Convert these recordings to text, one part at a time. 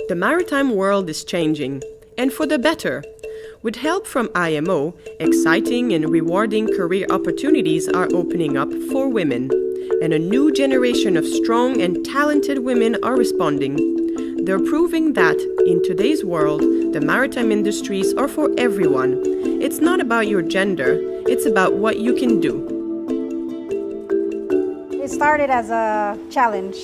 The maritime world is changing, and for the better. With help from IMO, exciting and rewarding career opportunities are opening up for women, and a new generation of strong and talented women are responding. They're proving that, in today's world, the maritime industries are for everyone. It's not about your gender, it's about what you can do. It started as a challenge.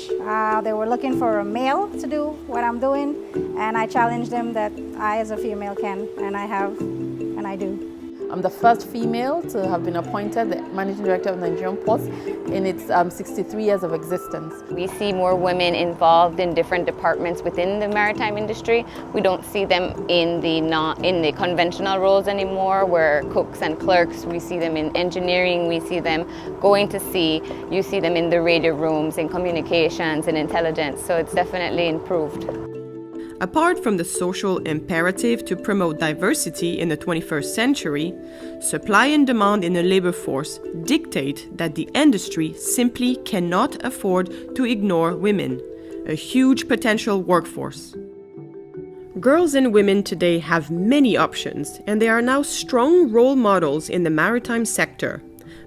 They were looking for a male to do what I'm doing, and I challenged them that I as a female can, and I have, and I do. I'm the first female to have been appointed the Managing Director of the Nigerian Ports in its 63 years of existence. We see more women involved in different departments within the maritime industry. We don't see them in the conventional roles anymore, where cooks and clerks. We see them in engineering, we see them going to sea, you see them in the radio rooms, in communications and intelligence, so it's definitely improved. Apart from the social imperative to promote diversity in the 21st century, supply and demand in the labor force dictate that the industry simply cannot afford to ignore women, a huge potential workforce. Girls and women today have many options, and they are now strong role models in the maritime sector,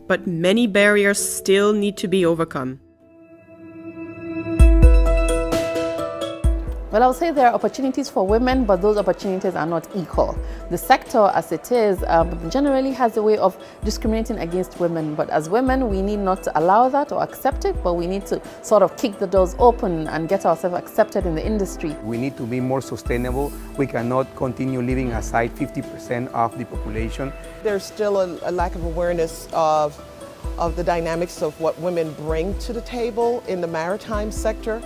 but many barriers still need to be overcome. Well, I would say there are opportunities for women, but those opportunities are not equal. The sector as it is generally has a way of discriminating against women, but as women we need not to allow that or accept it, but we need to sort of kick the doors open and get ourselves accepted in the industry. We need to be more sustainable. We cannot continue leaving aside 50% of the population. There's still a lack of awareness of the dynamics of what women bring to the table in the maritime sector.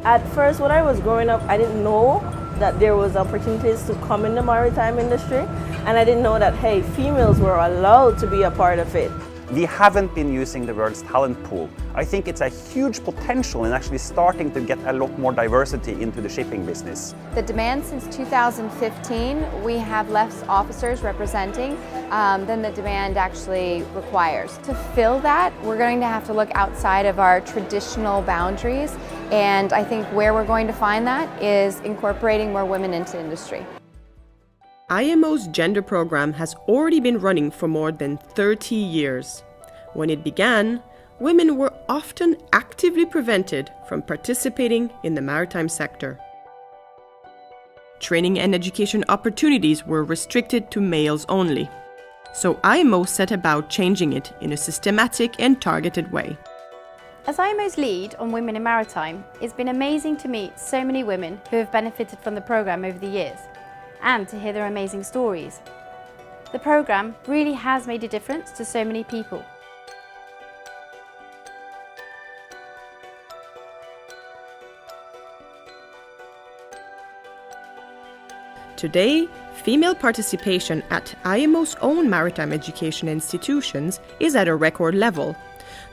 At first, when I was growing up, I didn't know that there was opportunities to come in the maritime industry, and I didn't know that, hey, females were allowed to be a part of it. We haven't been using the world's talent pool. I think it's a huge potential in actually starting to get a lot more diversity into the shipping business. The demand since 2015, we have less officers representing than the demand actually requires. To fill that, we're going to have to look outside of our traditional boundaries, and I think where we're going to find that is incorporating more women into industry. IMO's gender program has already been running for more than 30 years. When it began, women were often actively prevented from participating in the maritime sector. Training and education opportunities were restricted to males only. So IMO set about changing it in a systematic and targeted way. As IMO's lead on women in maritime, it's been amazing to meet so many women who have benefited from the program over the years, and to hear their amazing stories. The program really has made a difference to so many people. Today, female participation at IMO's own maritime education institutions is at a record level.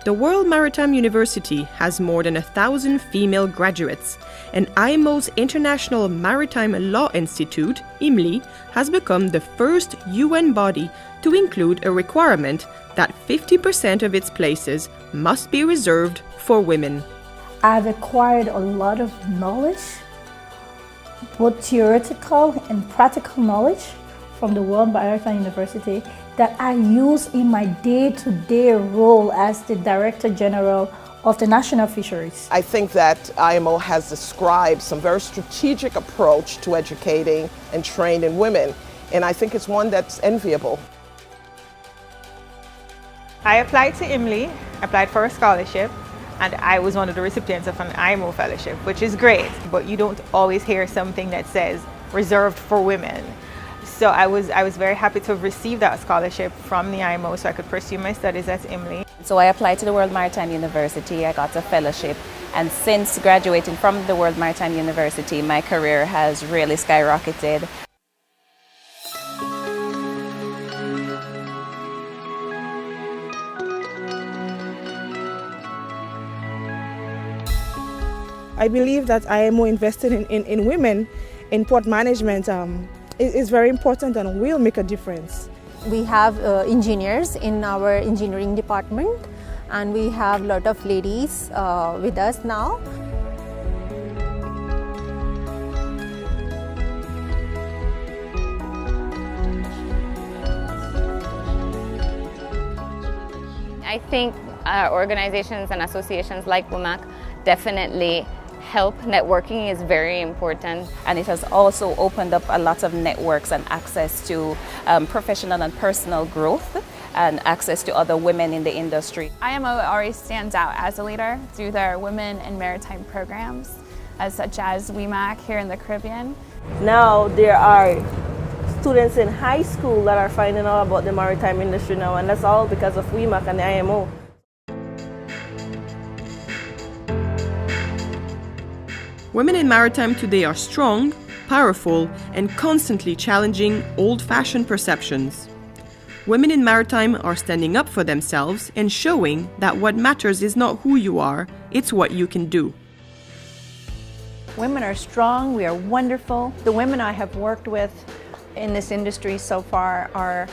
The World Maritime University has more than 1,000 female graduates, and IMO's International Maritime Law Institute, IMLI, has become the first UN body to include a requirement that 50% of its places must be reserved for women. I've acquired a lot of knowledge, both theoretical and practical knowledge, from the World Maritime University that I use in my day-to-day role as the Director General of the National Fisheries. I think that IMO has described some very strategic approach to educating and training women, and I think it's one that's enviable. I applied to IMLI, applied for a scholarship, and I was one of the recipients of an IMO fellowship, which is great, but you don't always hear something that says reserved for women. So I was very happy to have received that scholarship from the IMO so I could pursue my studies at IMLI. So I applied to the World Maritime University, I got a fellowship, and since graduating from the World Maritime University, my career has really skyrocketed. I believe that IMO invested in women in port management is very important and will make a difference. We have engineers in our engineering department, and we have a lot of ladies with us now. I think organizations and associations like WMAC definitely help. Networking is very important. And it has also opened up a lot of networks and access to professional and personal growth and access to other women in the industry. IMO already stands out as a leader through their women in maritime programs, such as WMAC here in the Caribbean. Now there are students in high school that are finding out about the maritime industry now, and that's all because of WMAC and the IMO. Women in maritime today are strong, powerful, and constantly challenging old-fashioned perceptions. Women in maritime are standing up for themselves and showing that what matters is not who you are, it's what you can do. Women are strong, we are wonderful. The women I have worked with in this industry so far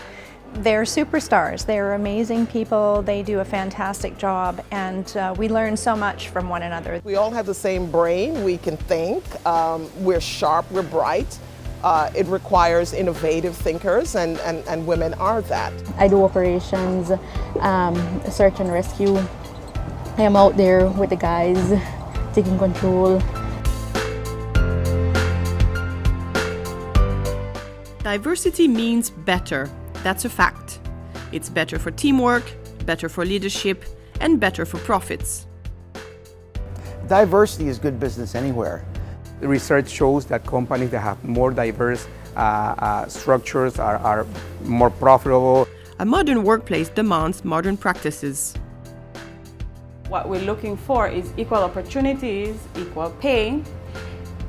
they're superstars. They're amazing people, they do a fantastic job, and we learn so much from one another. We all have the same brain, we can think, we're sharp, we're bright. It requires innovative thinkers, and women are that. I do operations, search and rescue. I am out there with the guys, taking control. Diversity means better. That's a fact. It's better for teamwork, better for leadership, and better for profits. Diversity is good business anywhere. The research shows that companies that have more diverse structures are more profitable. A modern workplace demands modern practices. What we're looking for is equal opportunities, equal pay,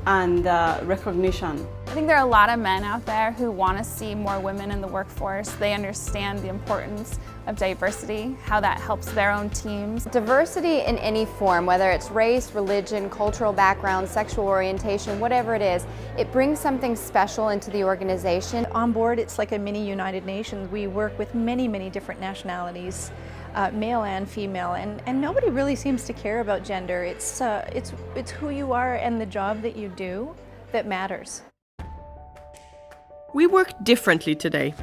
and recognition. I think there are a lot of men out there who want to see more women in the workforce. They understand the importance of diversity, how that helps their own teams. Diversity in any form, whether it's race, religion, cultural background, sexual orientation, whatever it is, it brings something special into the organization. On board, it's like a mini United Nations. We work with many, many different nationalities, male and female, and nobody really seems to care about gender. It's who you are and the job that you do that matters. We work differently today.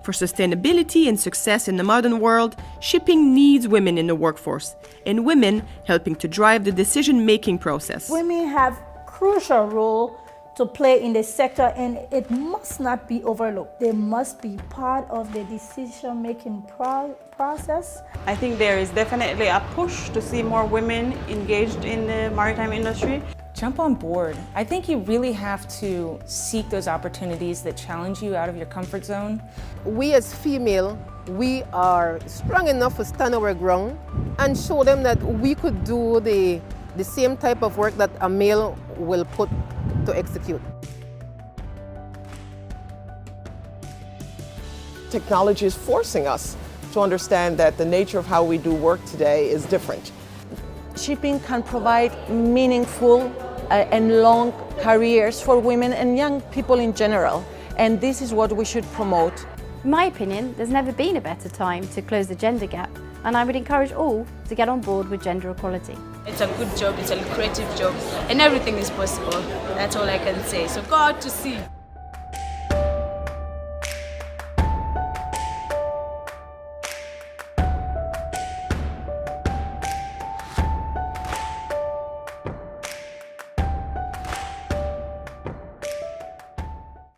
For sustainability and success in the modern world, shipping needs women in the workforce, and women helping to drive the decision-making process. Women have crucial role to play in the sector, and it must not be overlooked. They must be part of the decision-making process. I think there is definitely a push to see more women engaged in the maritime industry. Jump on board. I think you really have to seek those opportunities that challenge you out of your comfort zone. We as female, we are strong enough to stand our ground and show them that we could do the same type of work that a male will put to execute. Technology is forcing us to understand that the nature of how we do work today is different. Shipping can provide meaningful and long careers for women and young people in general, and this is what we should promote. In my opinion, there's never been a better time to close the gender gap, and I would encourage all to get on board with gender equality. It's a good job, it's a lucrative job, and everything is possible. That's all I can say. So go out to sea.